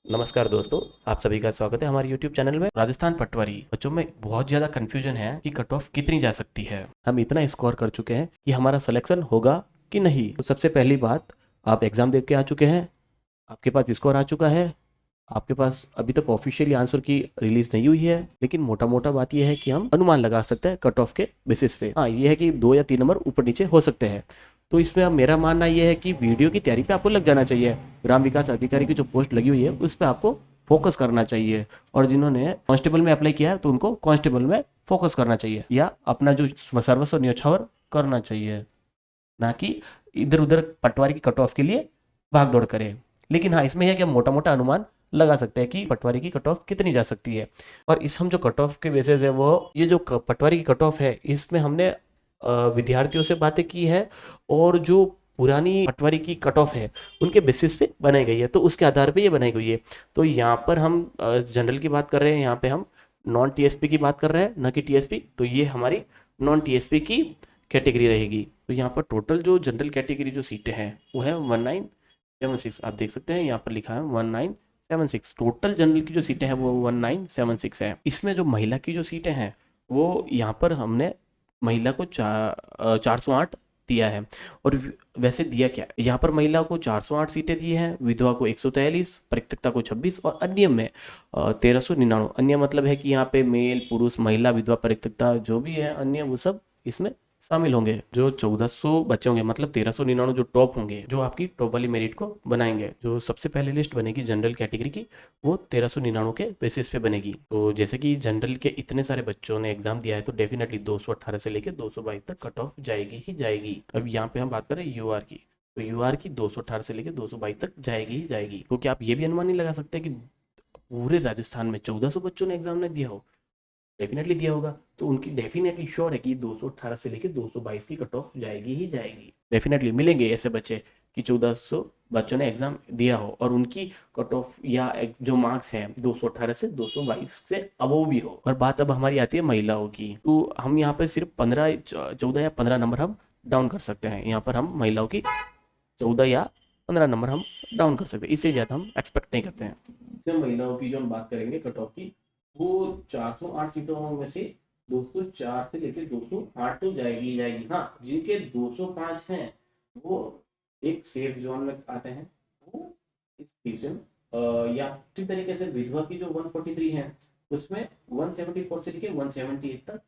नमस्कार दोस्तों, आप सभी का स्वागत है हमारे YouTube चैनल में। राजस्थान पटवारी बच्चों में बहुत ज़्यादा कन्फ्यूजन है कि कट ऑफ कितनी जा सकती है। हम इतना स्कोर कर चुके हैं कि हमारा सिलेक्शन होगा कि नहीं। तो सबसे पहली बात, आप एग्ज़ाम दे के आ चुके हैं, आपके पास स्कोर आ चुका है, आपके पास अभी तक ऑफिशियली आंसर की रिलीज नहीं हुई है, लेकिन मोटा मोटा बात यह है कि हम अनुमान लगा सकते हैं कट ऑफ के बेसिस पे। हाँ, ये है कि 2 या 3 नंबर ऊपर नीचे हो सकते हैं। तो इसमें अब मेरा मानना यह है कि वीडियो की तैयारी पे आपको लग जाना चाहिए। ग्राम विकास अधिकारी की जो पोस्ट लगी हुई है उस पर आपको फोकस करना चाहिए, और जिन्होंने कांस्टेबल में अप्लाई किया है तो उनको कांस्टेबल में फोकस करना चाहिए, या अपना जो सर्वस्व न्यौछावर करना चाहिए, ना कि इधर उधर पटवारी की कट ऑफ के लिए भाग दौड़ करें। लेकिन हाँ, इसमें है कि हम मोटा मोटा अनुमान लगा सकते हैं कि पटवारी की कट ऑफ कितनी जा सकती है। और इस हम जो कट ऑफ के बेसिस है, वो ये जो पटवारी की कट ऑफ है, इसमें हमने विद्यार्थियों से बातें की है, और जो पुरानी पटवारी की कट ऑफ है उनके बेसिस पे बनाई गई है, तो उसके आधार पे ये बनाई गई है। तो यहाँ पर हम जनरल की बात कर रहे हैं, यहाँ पे हम नॉन टीएसपी की बात कर रहे हैं, ना कि टीएसपी। तो ये हमारी नॉन टीएसपी की कैटेगरी रहेगी। तो यहाँ पर टोटल जो जनरल कैटेगरी जो सीटें हैं वो है 1976। आप देख सकते हैं यहाँ पर लिखा है 1976। टोटल जनरल की जो सीटें हैं वो 1976 है। इसमें जो महिला की जो सीटें हैं वो यहाँ पर हमने महिला को 408 दिया है। और वैसे दिया क्या है? यहाँ पर महिला को 408 सीटें दी हैं, विधवा को 143, परित्यक्ता को 26, और अन्य में 1399। अन्य मतलब है कि यहाँ पे मेल, पुरुष, महिला, विधवा, परित्यक्ता जो भी है अन्य, वो सब इसमें शामिल होंगे। जो 1400 बच्चे होंगे, मतलब 1399 जो टॉप होंगे, जो आपकी टॉप वाली मेरिट को बनाएंगे। जो सबसे पहले लिस्ट बनेगी जनरल कैटेगरी की, वो 1399 के बेसिस पे बनेगी। तो जैसे कि जनरल के इतने सारे बच्चों ने एग्जाम दिया है, तो डेफिनेटली 218 से लेकर 222 तक कट ऑफ जाएगी ही जाएगी। अब यहाँ पे हम बात करें यूआर की, तो यूआर की 218 से लेकर 222 तक जाएगी ही जाएगी। क्योंकि आप ये भी अनुमान नहीं लगा सकते कि पूरे राजस्थान में 1400 बच्चों ने एग्जाम नहीं दिया हो। डेफिनेटली दिया होगा, तो उनकी डेफिनेटली श्योर है कि 218 से लेकर 222 की कट ऑफ जाएगी ही जाएगी। डेफिनेटली मिलेंगे ऐसे बच्चे कि 1400 बच्चों ने एग्जाम दिया हो और उनकी कट ऑफ या जो मार्क्स हैं 218 से 222 से अबव भी हो। और बात अब हमारी आती है महिलाओं की, तो हम यहाँ पे सिर्फ 15 14 या 15 नंबर हम डाउन कर सकते हैं। यहाँ पर हम महिलाओं की 14 या 15 नंबर हम डाउन कर सकते हैं, इससे ज़्यादा हम एक्सपेक्ट नहीं करते हैं। जब महिलाओं की जो हम बात करेंगे कट ऑफ की, वो 408 सीटों में से 204 से लेकर 208 तो जाएगी ही जाएगी। हाँ, जिनके 205 हैं वो एक सेफ जोन में आते हैं, वो इस सीजन या इसी तरीके से विधवा की जो 143 है उसमें 174 से लेकर 178 तक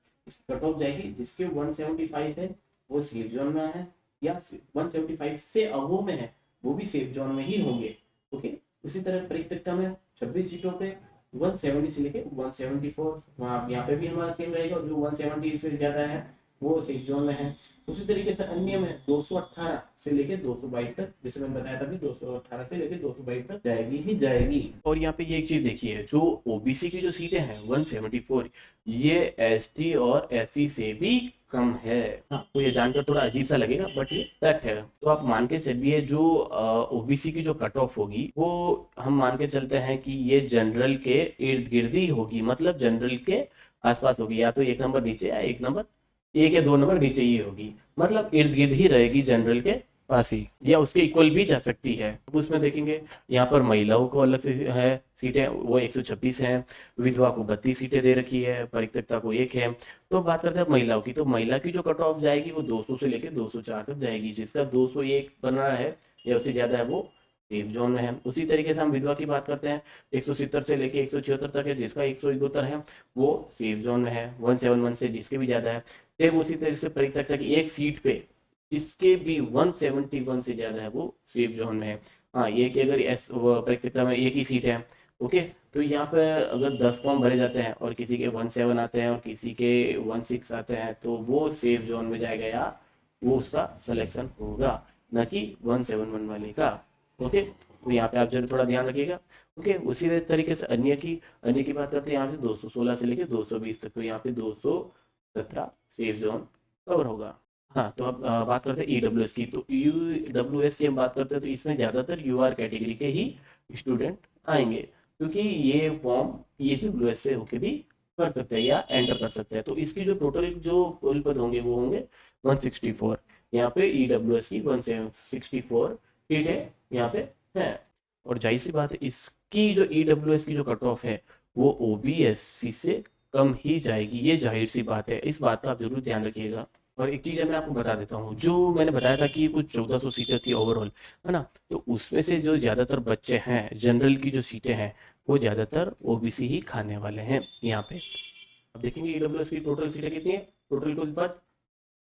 कट ऑफ जाएगी। जिसके 175 है वो सेफ जोन में है, या 175 से अबव में है वो भी सेफ जोन में ही होंगे। ओके, उसी तरह परित्यक्ता में 26 सीटों पे 170 से लेके 174, वहाँ यहाँ पे भी हमारा सेम रहेगा। जो 170 से ज़्यादा है वो सेफ जोन में है। उसी तरीके से अन्य में 218 से लेके 222 तक, जैसे मैंने बताया था, 218 से लेके 222 तक जाएगी ही जाएगी। और यहाँ पे ये एक चीज देखिए, जो ओबीसी की जो सीटें हैं 174, ये एसटी और एससी से भी कम है। हाँ, तो ये जानकर थोड़ा अजीब सा लगेगा, बट ये फैक्ट है। तो आप मान के चलिए जो ओबीसी की जो कट ऑफ होगी वो हम मान के चलते हैं कि ये जनरल के इर्द गिर्द ही होगी, मतलब जनरल के आसपास होगी, या तो एक नंबर नीचे या एक या दो नंबर नीचे ही होगी, मतलब इर्द गिर्द ही रहेगी जनरल के पास ही, या उसके इक्वल भी जा सकती है। अब उसमें देखेंगे यहाँ पर महिलाओं को अलग से है सीटें, वो 126 हैं, विधवा को 32 सीटें दे रखी है, परित्यक्ता को 1 है। तो बात करते हैं महिलाओं की, तो महिला की जो कट ऑफ जाएगी वो 200 से लेकर 204 तक जाएगी। जिसका 201 बन रहा है या उससे ज्यादा है वो सेफ जोन में है। उसी तरीके से हम विधवा की बात करते हैं, 170 से लेके 176 तक है, जिसका 171 है वो सेफ जोन में है। 171 से जिसके भी ज्यादा है। सेम उसी तरह से परित्यक्ता की एक सीट पे जिसके भी 171 से ज्यादा है वो सेफ जोन में है। हाँ, ये कि अगर एस परित्यक्ता में एक ही सीट है, ओके, तो यहाँ पे अगर 10 फॉर्म भरे जाते हैं और किसी के 17 आते हैं और किसी के 16 आते हैं, तो वो सेफ जोन में जाएगा, या वो उसका सिलेक्शन होगा, ना कि 171 वाले का। ओके, तो यहाँ पे आप जरूर थोड़ा ध्यान रखिएगा। ओके, उसी तरीके से अन्य की बात करते हैं, यहाँ से 216 से लेकर 220 तक, तो यहाँ पे 217 सेफ जोन कवर होगा। हाँ, तो अब बात करते हैं ईडब्ल्यूएस की। तो ईडब्ल्यूएस की हम बात करते हैं तो इसमें ज़्यादातर यूआर कैटेगरी के ही स्टूडेंट आएंगे, क्योंकि ये फॉर्म ईडब्ल्यूएस से होके भी कर सकते हैं या एंटर कर सकते हैं। तो इसकी जो टोटल जो कुल पद होंगे वो होंगे 164। यहाँ पे ईडब्ल्यूएस की 164 सीटें यहाँ पे हैं। और जाहिर सी बात है, इस कि जो ईडब्ल्यूएस की जो कट ऑफ है वो ओबीएससी से कम ही जाएगी, ये जाहिर सी बात है, इस बात का आप जरूर ध्यान रखिएगा। और एक चीज़ है मैं आपको बता देता हूँ, जो मैंने बताया था कि कुछ 1400 सीटें थी ओवरऑल, है ना, तो उसमें से जो ज़्यादातर बच्चे हैं जनरल की जो सीटें हैं वो ज़्यादातर ओबीसी ही खाने वाले हैं यहाँ पे। अब देखेंगे ईडब्ल्यूएस की टोटल सीटें कितनी है, टोटल कुल पद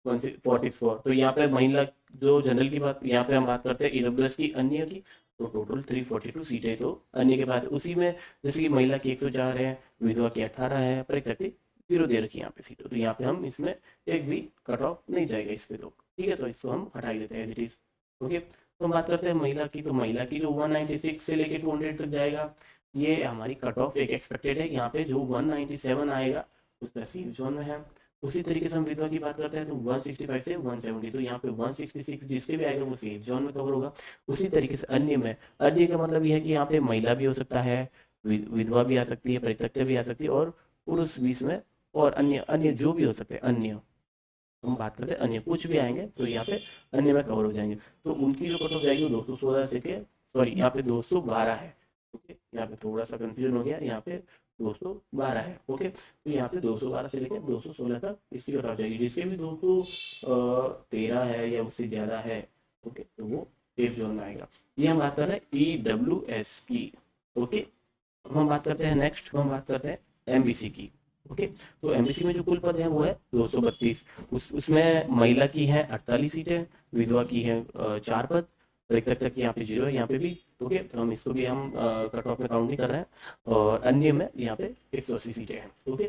1464। तो यहाँ पे महिला जो जनरल की बात, यहाँ पे हम बात करते हैं ईडब्ल्यूएस की, अन्य की, तो टोटल 342 सीटें तो अन्य के पास, उसी में जैसे कि महिला की 104 है, विधवा की 18 है, परित्यक्ति 0 दे रखी है यहाँ पे सीटें, तो यहाँ पे हम इसमें एक भी कट ऑफ नहीं जाएगा इस पे, तो ठीक है, तो इसको हम हटा ही देते हैं एज इट इज। ओके, तो हम बात करते हैं महिला की, तो महिला की जो 196 से लेके 200 तक जाएगा, ये हमारी कट ऑफ एक एक्सपेक्टेड है। यहाँ पे जो 197 आएगा उसका सेफ जोन में है। उसी तरीके से हम विधवा की बात करते हैं तो 165 से 170, तो यहाँ पे 166 जिसके भी आएगा वो सेफ जोन में कवर होगा। उसी तरीके से अन्य में, अन्य का मतलब यह है कि यहाँ पे महिला भी हो सकता है, विधवा भी आ सकती है, परित्यक्ता भी आ सकती है, और पुरुष बीच में, और अन्य अन्य जो भी हो सकते हैं, अन्य हम बात करते हैं, अन्य कुछ भी आएंगे तो यहाँ पे अन्य में कवर हो जाएंगे। तो उनकी जो कट ऑफ जाएगी वो 216 से के, सॉरी यहाँ पे 212 है। ओके, यहाँ पे थोड़ा सा कंफ्यूजन हो गया, यहाँ पे 212 है। ओके, तो यहाँ पे 212 से लेकर 216 तक इसकी कट ऑफ जाएगी। जिसके भी 213 है या उससे ज़्यादा है, ओके, तो वो सेफ जोन में आएगा। ये हम बात कर रहे हैं ईडब्ल्यूएस की। ओके, अब हम बात करते हैं नेक्स्ट, हम बात करते हैं एमबीसी की। ओके, तो एमबीसी में जो कुल पद है वो है 232। उसमें महिला की है 48 सीटें, विधवा की है 4 पद, परित्यक्ता की यहाँ पे 0 है, यहाँ पे भी। ओके, तो हम इसको भी हम कट ऑफ में काउंट नहीं कर रहे हैं। और अन्य में यहाँ पे 180 सीटें हैं। ओके,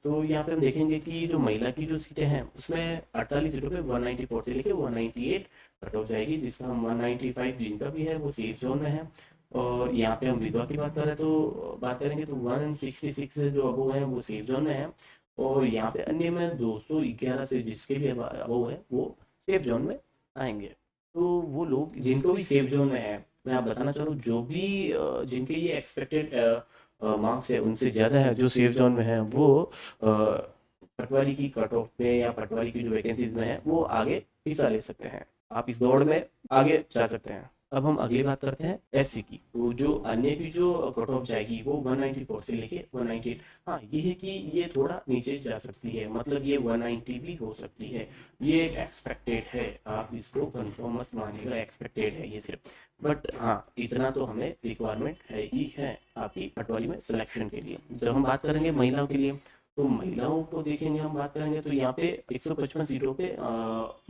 तो यहाँ पे हम देखेंगे कि जो महिला की जो सीटें हैं उसमें 48 सीटों पे 194 से लेके 198 कट ऑफ जाएगी, जिसका हम 195 जिनका भी है वो सेफ जोन में है। और यहाँ पे हम विधवा की बात करें तो बात करेंगे तो 166 से जो अबो है वो सेफ जोन में है। और यहाँ पे अन्य में 211 से जिसके भी अबो है वो सेफ जोन में आएंगे। तो वो लोग जिनको भी सेफ जोन में है, मैं आप बताना चाह रहा हूँ, जो भी जिनके ये एक्सपेक्टेड मार्क्स है उनसे ज़्यादा है, जो सेफ जोन में है, वो पटवारी की कट ऑफ में या पटवारी की जो वैकेंसीज में है वो आगे हिस्सा ले सकते हैं, आप इस दौड़ में आगे जा सकते हैं। अब हम अगली बात करते हैं एससी की। तो जो अन्य की जो कट ऑफ जाएगी वो 194 से लेके 198। हाँ, ये है कि ये थोड़ा नीचे जा सकती है, मतलब ये 190 भी हो सकती है, ये एक्सपेक्टेड है, आप इसको कंफर्म मत मानिएगा, एक्सपेक्टेड है ये सिर्फ। बट हाँ, इतना तो हमें रिक्वायरमेंट है ही है आपकी पटवारी में सिलेक्शन के लिए। जब हम बात करेंगे महिलाओं के लिए, तो महिलाओं को देखेंगे, हम बात करेंगे तो यहाँ पे 155 सीटों पे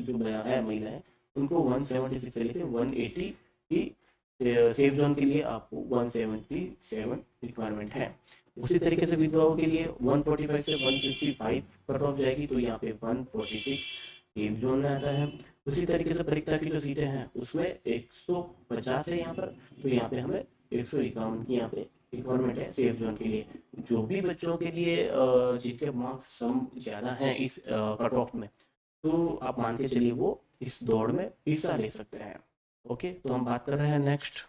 जो है महिलाएं, उनको 176 से लेके 180 की सेफ जोन के लिए आपको 177 रिक्वायरमेंट है। उसी तरीके से विधवाओं के लिए 145 से 155 कट ऑफ जाएगी, तो यहाँ पे 146 सेफ जोन में आता है। उसी तरीके से परिक्ता की जो सीटें हैं उसमें 150 है यहाँ पर, तो यहाँ पे हमें 151 की यहाँ पे रिक्वायरमेंट है सेफ जोन के लिए। जो भी बच्चों के लिए जिनके मार्क्स सम ज़्यादा हैं इस कट ऑफ में, तो आप मान के चलिए वो इस दौड़ में हिस्सा ले सकते हैं। ओके, तो हम बात कर रहे हैं नेक्स्ट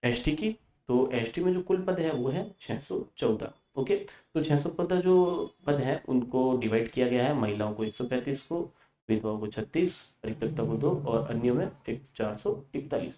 एसटी की। तो एसटी में जो कुल पद है वो है 614। ओके, तो 614 जो पद है उनको डिवाइड किया गया है, महिलाओं को 135 को, विधवाओं को 36, परित्यक्ता को 2, और अन्यों में 441।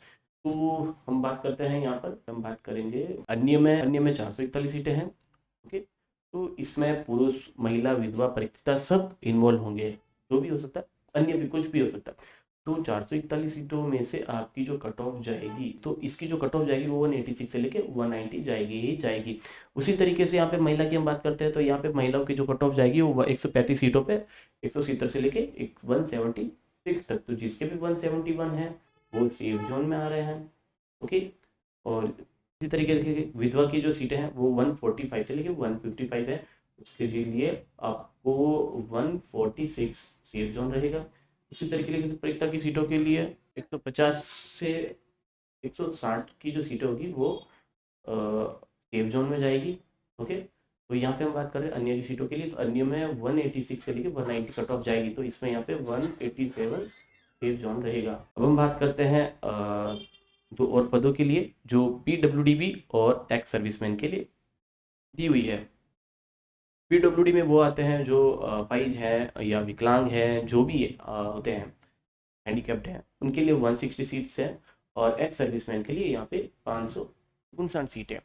तो हम बात करते हैं, यहाँ पर हम बात करेंगे अन्य में 441 सीटें हैं। ओके, तो इसमें पुरुष, महिला, विधवा, परित्यक्ता सब इन्वॉल्व होंगे, जो भी हो सकता है, अन्य भी कुछ भी हो सकता है। तो 441 सीटों में से आपकी जो कट ऑफ जाएगी, तो इसकी जो कट ऑफ जाएगी वो 186 से लेके 190 जाएगी ही जाएगी। उसी तरीके से यहाँ पे महिला की हम बात करते हैं, तो यहाँ पे महिलाओं की जो कट ऑफ जाएगी वो 135 सीटों पे 170 से लेके 176 तक, तो जिसके भी 171 है वो सेफ जोन में आ रहे हैं। ओके, और इसी तरीके से विधवा की जो सीटें हैं वो 145 से लेके 155 है, उसके लिए आपको 146 सेफ जोन रहेगा। इसी तरीके से परिक्ता की सीटों के लिए 150 से 160 की जो सीटें होगी वो सेफ जोन में जाएगी। ओके, तो यहाँ पे हम बात कर रहे हैं अन्य की सीटों के लिए, तो अन्य में 186 से लेके 190 कट ऑफ जाएगी, तो इसमें यहाँ पे 187 सेफ जोन रहेगा। अब हम बात करते हैं दो और पदों के लिए जो पीडब्ल्यूडीबी और एक्स सर्विसमैन के लिए दी हुई है। पीडब्ल्यूडी में वो आते हैं जो अपाहिज है या विकलांग है, जो भी होते हैं, हैंडीकैप्ड हैं, उनके लिए 160 सीट्स हैं। और एक्स सर्विसमैन के लिए यहाँ पे 559 सीटें हैं।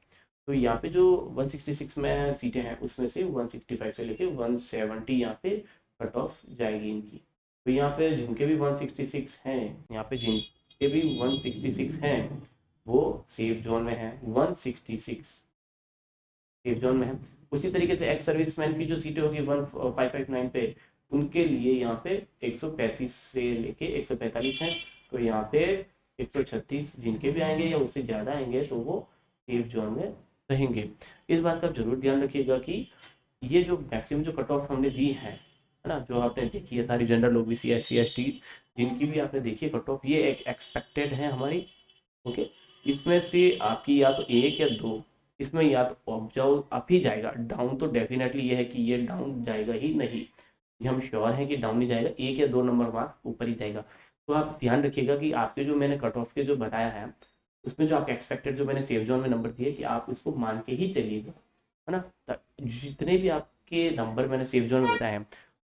तो यहाँ पे जो 166 में सीटें हैं उसमें से 165 से लेके 170 यहाँ पे कट ऑफ जाएगी इनकी। तो यहाँ पे जिनके भी 166 हैं, यहाँ पे जिनके भी 166 हैं वो सेफ जोन में है, 166 सेफ जोन में है। उसी तरीके से एक्स सर्विसमैन की जो सीटें होगी 1559 पे, उनके लिए यहाँ पे 135 से लेके 145 हैं। तो यहाँ पे 136 जिनके भी आएंगे या उससे ज़्यादा आएंगे तो वो सेफ जोन में रहेंगे। इस बात का जरूर ध्यान रखिएगा कि ये जो मैक्सिमम जो कट ऑफ हमने दी है ना, जो आपने देखी है सारी जनरल ओबीसी SC ST जिनकी भी आपने देखी है कट ऑफ, ये एक एक्सपेक्टेड है हमारी। ओके, इसमें से आपकी या तो एक या दो, इसमें या तो अप जाओ अप ही जाएगा, डाउन तो डेफिनेटली ये है कि ये डाउन जाएगा ही नहीं, ये हम श्योर हैं कि डाउन नहीं जाएगा, एक या दो नंबर मार्क्स ऊपर ही जाएगा। तो आप ध्यान रखिएगा कि आपके जो मैंने कट ऑफ के जो बताया है उसमें जो आपके एक्सपेक्टेड जो मैंने सेफ जोन में नंबर दिए कि आप इसको मान के ही चलिएगा, है ना। जितने भी आपके नंबर मैंने सेफ जोन में बताए हैं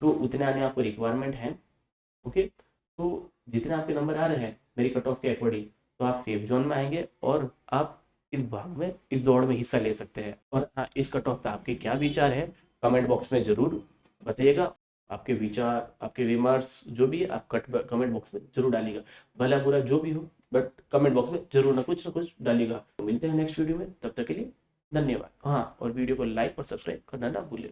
तो उतने आने आपको रिक्वायरमेंट है। ओके, तो जितने आपके नंबर आ रहे हैं मेरी कट ऑफ के अकॉर्डिंग तो आप सेफ जोन में आएंगे और आप इस भाग में इस दौड़ में हिस्सा ले सकते हैं। और हाँ, इस कट ऑफ पे आपके क्या विचार है कमेंट बॉक्स में जरूर बताइएगा। आपके विचार, आपके विमर्श जो भी है आप कमेंट बॉक्स में जरूर डालिएगा, भला बुरा जो भी हो, बट कमेंट बॉक्स में जरूर ना कुछ डालिएगा। तो मिलते हैं नेक्स्ट वीडियो में, तब तक के लिए धन्यवाद। हाँ, और वीडियो को लाइक और सब्सक्राइब करना ना भूलें।